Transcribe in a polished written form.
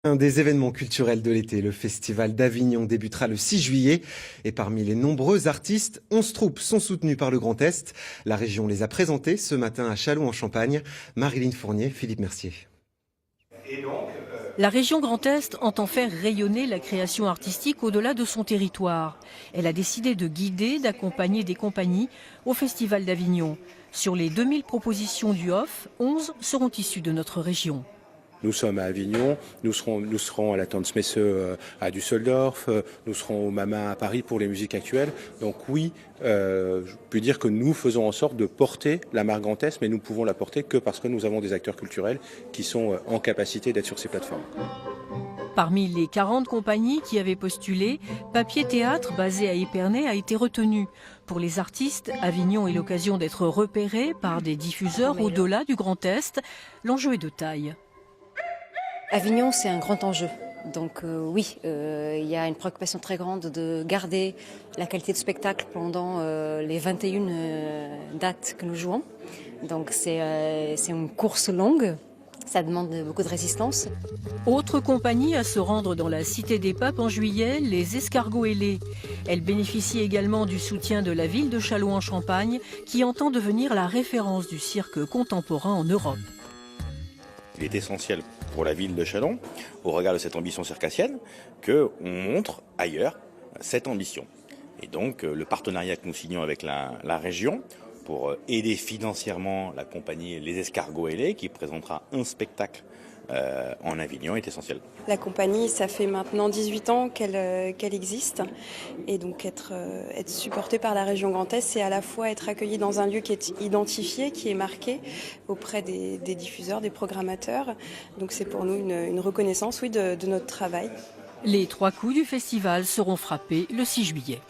Un des événements culturels de l'été, le Festival d'Avignon débutera le 6 juillet. Et parmi les nombreux artistes, 11 troupes sont soutenues par le Grand Est. La région les a présentées ce matin à Châlons-en-Champagne. Marilyn Fournier, Philippe Mercier. La région Grand Est entend faire rayonner la création artistique au-delà de son territoire. Elle a décidé de guider, d'accompagner des compagnies au Festival d'Avignon. Sur les 2000 propositions du HOF, 11 seront issues de notre région. Nous sommes à Avignon, nous serons à la Tanzmesse à Düsseldorf, nous serons au MAMA à Paris pour les musiques actuelles. Donc oui, je peux dire que nous faisons en sorte de porter la marque Grand Est, mais nous ne pouvons la porter que parce que nous avons des acteurs culturels qui sont en capacité d'être sur ces plateformes. Parmi les 40 compagnies qui avaient postulé, Papier Théâtre, basé à Épernay, a été retenu. Pour les artistes, Avignon est l'occasion d'être repéré par des diffuseurs au-delà du Grand Est. L'enjeu est de taille. Avignon, c'est un grand enjeu. Donc oui, il y a une préoccupation très grande de garder la qualité de spectacle pendant les 21 dates que nous jouons. Donc c'est une course longue, ça demande beaucoup de résistance. Autre compagnie à se rendre dans la Cité des Papes en juillet, les Escargots ailés. Elle bénéficie également du soutien de la ville de Châlons-en-Champagne qui entend devenir la référence du cirque contemporain en Europe. Il est essentiel pour la ville de Châlons, au regard de cette ambition circassienne, qu'on montre ailleurs cette ambition. Et donc le partenariat que nous signons avec la région pour aider financièrement la compagnie Les Escargots ailés, qui présentera un spectacle en Avignon, est essentiel. La compagnie, ça fait maintenant 18 ans qu'elle existe. Et donc être supportée par la région Grand Est, c'est à la fois être accueilli dans un lieu qui est identifié, qui est marqué auprès des diffuseurs, des programmateurs. Donc c'est pour nous une reconnaissance, oui, de notre travail. Les 3 coups du festival seront frappés le 6 juillet.